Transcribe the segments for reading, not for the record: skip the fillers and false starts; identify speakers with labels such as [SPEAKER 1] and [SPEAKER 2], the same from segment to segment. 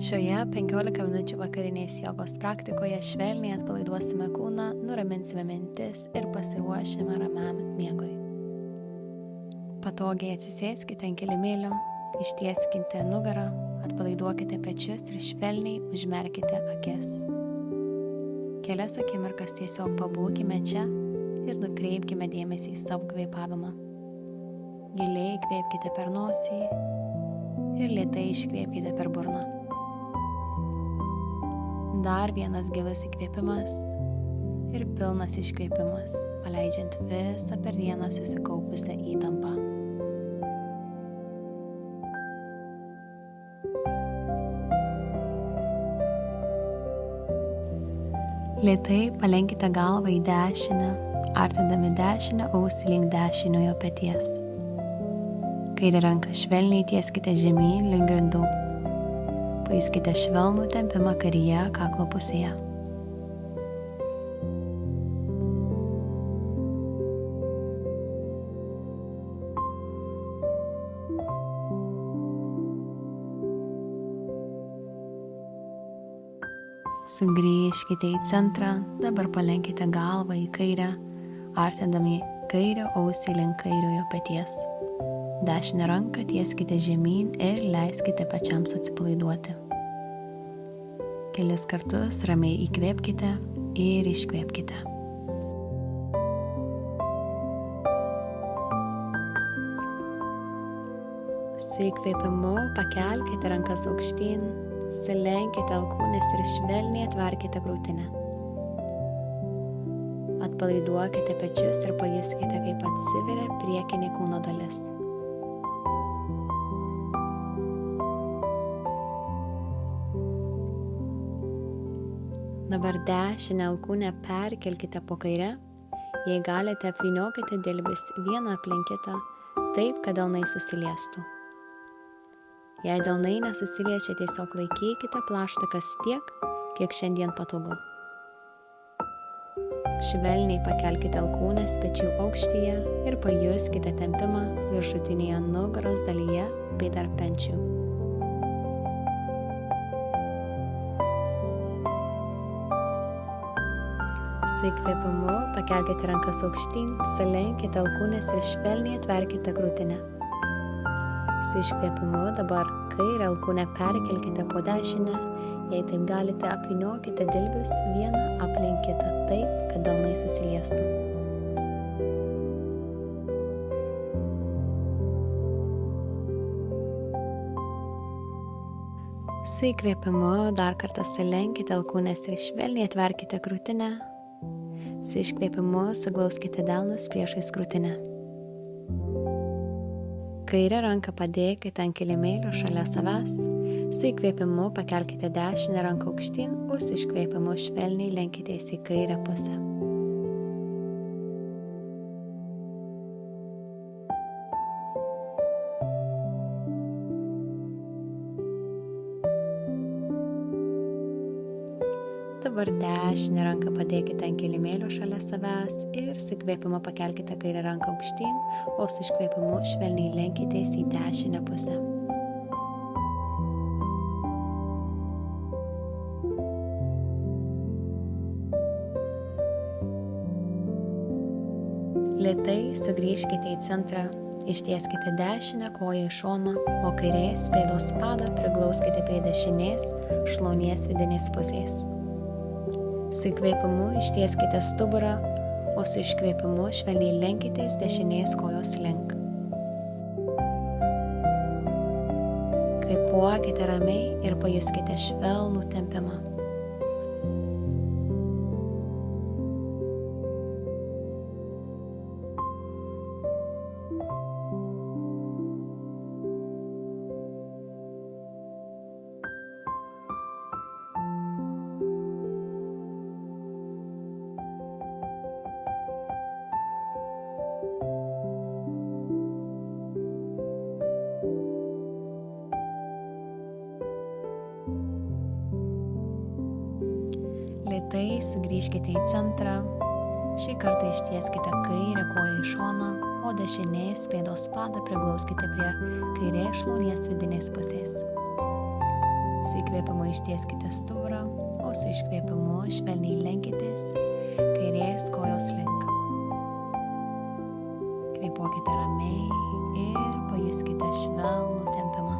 [SPEAKER 1] Šioje 15 minučių vakarinės jogos praktikoje švelniai atpalaiduosime kūną, nuraminsime mintis ir pasiruošime ramiam miegui. Patogiai atsisėskite ant kilimėlio, ištieskite nugarą, atpalaiduokite pečius ir švelniai užmerkite akis. Kelias akimirkas tiesiog pabūkime čia ir nukreipkime dėmesį į savo kvėpavimą. Giliai įkvėpkite per nosį ir lėtai iškvėpkite per burną. Dar vienas gilus įkvėpimas ir pilnas iškvėpimas, paleidžiant visą per dieną susikaupusią įtampą. Lėtai palenkite galvą į dešinę, artindami dešinę ausį link dešiniojo peties. Kairę ranką švelniai tieskite žemyn link grindų. Pajuskite švelnų tempimą kairėje kaklo pusėje. Sugrįžkite į centrą, dabar palenkite galvą į kairę, artindami kairę ausį link kairiojo peties. Dešinę ranką tieskite žemyn ir leiskite pačiams atsipalaiduoti. Kelis kartus ramiai įkvėpkite ir iškvėpkite. Su įkvėpimu pakelkite rankas aukštyn, sulenkite alkūnes ir švelniai atverkite krūtinę. Atpalaiduokite pečius ir pajuskite, kaip atsiveria priekinė kūno dalis. Dabar dešinę alkūnę perkelkite po kairę, jei galite apvyniokite dilbis vieną aplink kitą, taip, kad delnai susiliestų. Jei delnai nesusiliečia, tiesiog laikykite plaštakas tiek, kiek šiandien patogu. Švelniai pakelkite alkūnes pečių aukštyje ir pajuskite tempimą viršutinėje nugaros dalyje bei tarp pečių. Su įkvėpimu pakelkite rankas aukštyn, sulenkite alkūnes ir švelniai atverkite krūtinę. Su iškvėpimu dabar kairę alkūnę perkelkite po dešinę, jei taip galite apvyniokite dilbius vieną aplink kitą taip, kad delnai susiliestų. Su įkvėpimu dar kartą sulenkite alkūnes ir švelniai atverkite krūtinę. Su iškvėpimu suglauskite delnus priešais krūtinę. Kairę ranką padėkite ant kilimėlio šalia savęs. Su įkvėpimu pakelkite dešinę ranką aukštyn, o su iškvėpimu švelniai lenkitės į kairę pusę. Dabar dešinę ranką padėkite ant kilimėlio šalia savęs ir su įkvėpimu pakelkite kairę ranką aukštyn, o su iškvėpimu švelniai lenkitės į dešinę pusę. Lėtai sugrįžkite į centrą, ištieskite dešinę koją į šoną, o kairės pėdos padą priglauskite prie dešinės šlaunies vidinės pusės. Su įkvėpimu ištieskite stuburą, o su iškvėpimu švelniai lenkitės dešinės kojos link. Kvėpuokite ramiai ir pajuskite švelnų tempimą. Lėtai sugrįžkite į centrą. Šį kartą ištieskite kairę koją į šoną, o dešinės pėdos padą priglauskite prie kairės šlaunies vidinės pusės. Su įkvėpimu ištieskite stuburą, o su iškvėpimu švelniai lenkitės kairės kojos link. Kvėpuokite ramiai ir pajuskite švelnų tempimą.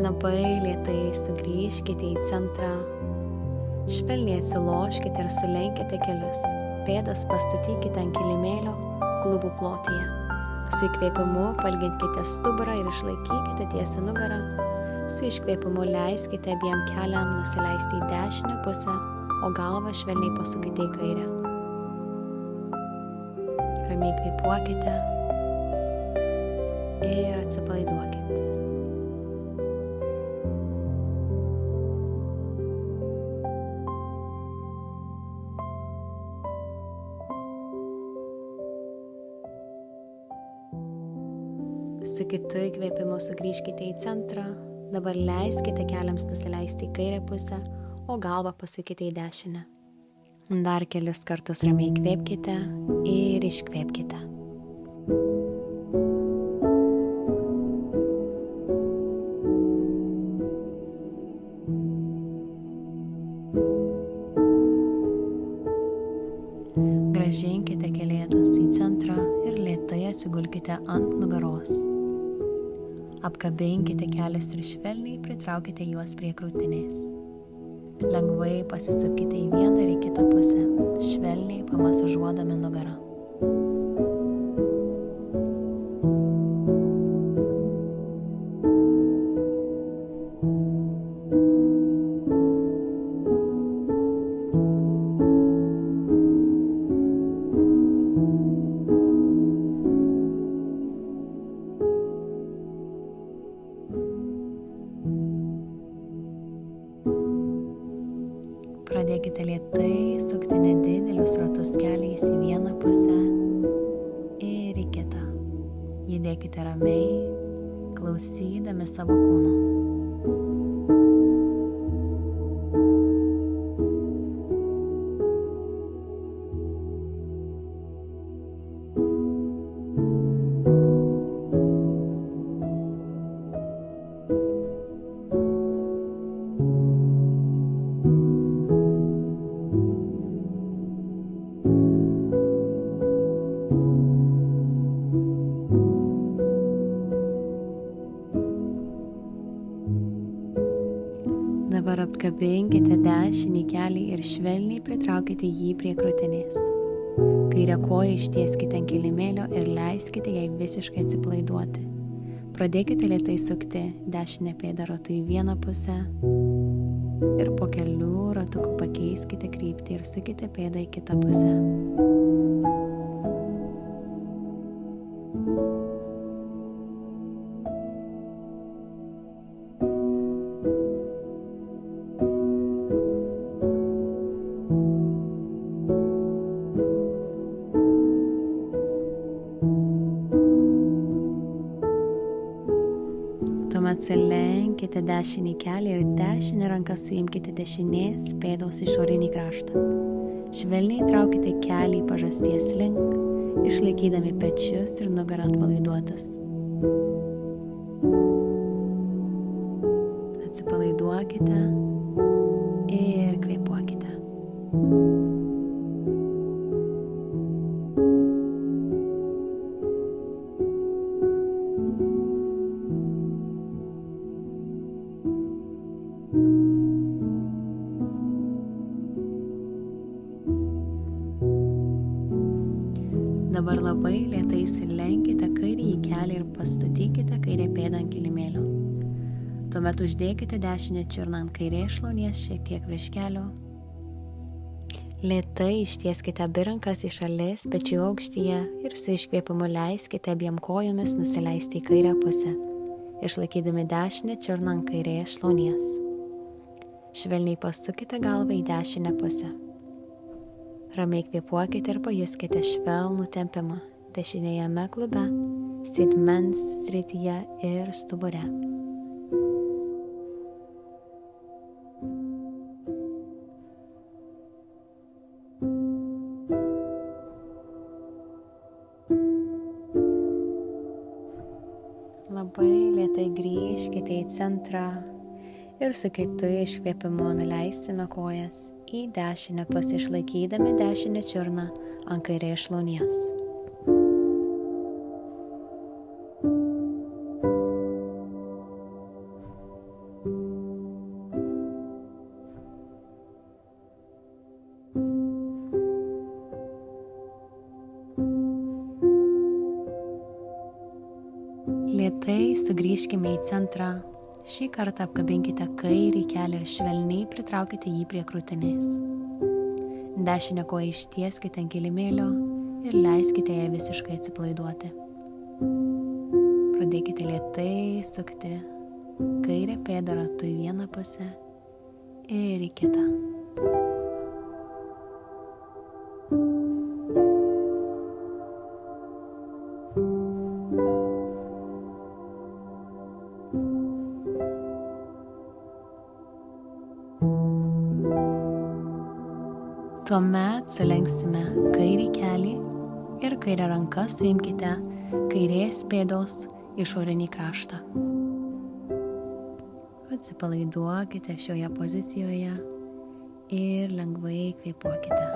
[SPEAKER 1] Labai lėtai sugrįžkite į centrą, švelniai atsiloškite ir sulenkite kelius, pėdas pastatykite ant kilimėlio klubų plotyje. Su įkvėpimu pailginkite stuburą ir išlaikykite tiesią nugarą, su iškvėpimu leiskite abiem keliam nusileisti į dešinę pusę, o galvą švelniai pasukite į kairę. Ramiai kvėpuokite ir atsipalaiduokite. Su kitu įkvėpimu sugrįžkite į centrą, dabar leiskite keliams nusileisti į kairę pusę, o galvą pasukite į dešinę. Dar kelius kartus ramiai įkvėpkite ir iškvėpkite. Grąžinkite kelėtas į centrą ir lėtai atsigulkite ant nugaros. Apkabinkite kelius ir švelniai pritraukite juos prie krūtinės. Lengvai pasisukite į vieną ir į kitą pusę, švelniai pamasažuodami nugarą. Pradėkite lėtai sukti nedidelius ratus keliais į vieną pusę ir į kitą. Judėkite ramiai, klausydami savo kūno. Dabar apkabinkite dešinį kelį ir švelniai pritraukite jį prie krūtinės. Kairę koją ištieskite ant kilimėlio ir leiskite jai visiškai atsipalaiduoti. Pradėkite lėtai sukti dešinę pėdą ratu į vieną pusę ir po kelių ratukų pakeiskite kryptį ir sukite pėdą į kitą pusę. Tuomet sulenkite dešinį kelį ir dešinę ranką suimkite dešinės pėdos išorinį kraštą. Švelniai traukite kelį pažasties link, išlaikydami pečius ir nugarą atpalaiduotus. Atsipalaiduokite ir kvėpuokite. Dabar labai lėtai sulenkite kairįjį kelį ir pastatykite kairę pėdą ant kilimėlio. Tuomet uždėkite dešinę čiurną ant kairės šlaunies šiek tiek virš kelio. Lėtai ištieskite abi rankas į šalis, pečių aukštyje ir su iškvėpimu leiskite abiem kojomis nusileisti į kairę pusę, išlaikydami dešinę čiurną ant kairės šlaunies. Švelniai pasukite galvą į dešinę pusę. Ramiai kvėpuokite ir pajuskite švelnų tempimą dešinėjame klube, sėdmens srityje ir stubure. Labai lėtai grįžkite į centrą ir su kitu iškvėpimu nuleisime kojas į dešinę pusę, išlaikydami dešinę čiurną ant kairės šlaunies. Lėtai sugrįžkime į centrą. Šį kartą apkabinkite kairį kelią ir švelniai pritraukite jį prie krūtinės. Dešinę koją ištieskite ant kilimėlio ir leiskite ją visiškai atsipalaiduoti. Pradėkite lėtai sukti kairę pėdą ratu į vieną pusę ir į kitą. Tuomet sulenksime kairį kelį ir kairę ranką suimkite kairės pėdos išorinį kraštą. Atsipalaiduokite šioje pozicijoje ir lengvai kvėpuokite.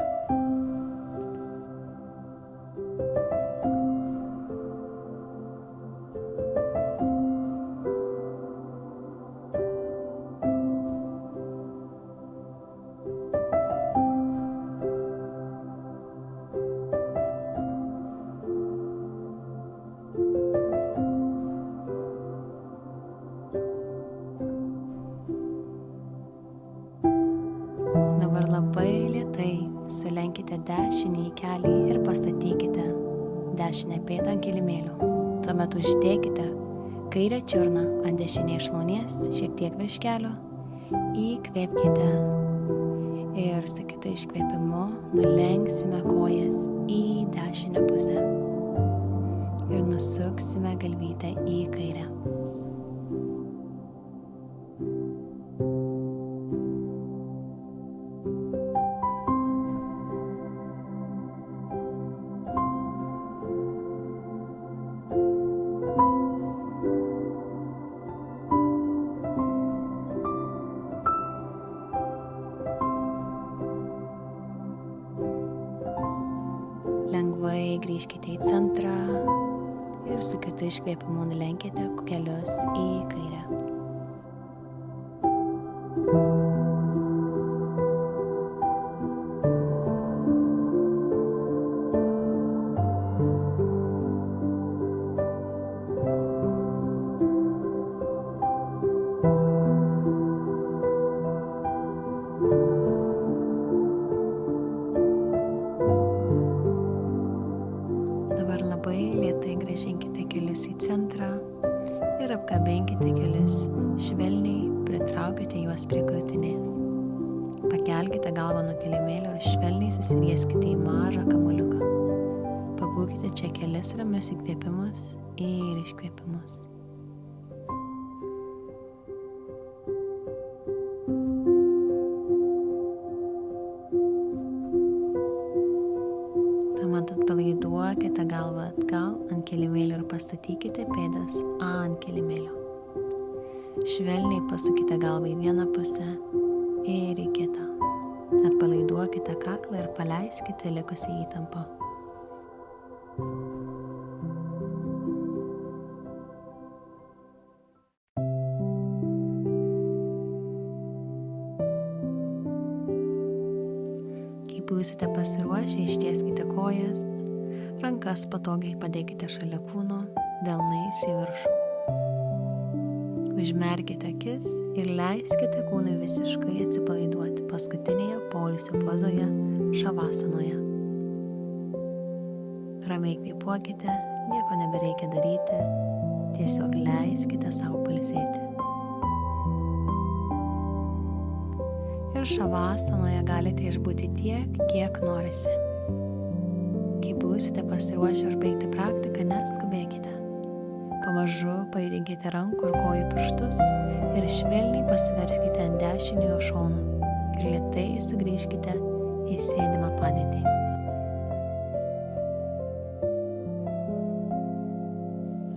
[SPEAKER 1] Dabar labai lėtai sulenkite dešinį kelį ir pastatykite dešinę pėdą ant kilimėlio. Tuomet uždėkite kairę čiurną ant dešinės šlaunies, šiek tiek virš kelio, įkvėpkite ir su kitu iškvėpimu nulenksime kojas į dešinę pusę ir nusuksime galvytę į kairę. Lengvai grįžkite į centrą ir su kitu iškvėpimu nulenkite kelius į kairę. Dabar labai lėtai grąžinkite kelius į centrą ir apkabinkite kelius, švelniai pritraukite juos prie krūtinės. Pakelkite galvą nuo kilimėlio ir švelniai susirieskite į mažą kamuoliuką. Pabūkite čia kelis ramius įkvėpimus ir iškvėpimus. Tuomet atpalaiduokite galvą atgal ant kilimėlio ir pastatykite pėdas ant kilimėlio. Švelniai pasukite galvą į vieną pusę ir į kitą. Atpalaiduokite kaklą ir paleiskite likusią įtampą. Kai būsite pasiruošę, ištieskite kojas, rankas patogiai padėkite šalia kūno, delnais į viršų. Užmerkite akis ir leiskite kūnui visiškai atsipalaiduoti paskutinėje poilsio pozoje šavasanoje. Ramiai kvėpuokite, nieko nebereikia daryti, tiesiog leiskite savo pailsėti. Ir šavasanoje galite išbūti tiek, kiek norisi. Kai būsite pasiruošę užbaigti praktiką, neskubėkite. Pamažu pajudinkite rankų ir kojų pirštus ir švelniai pasiverskite ant dešiniojo šono ir lėtai sugrįžkite į sėdimą padėtį.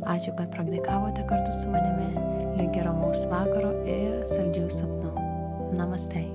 [SPEAKER 1] Ačiū, kad praktikavote kartu su manimi. Linkiu ramaus vakaro ir saldžių sapnų. Namaste.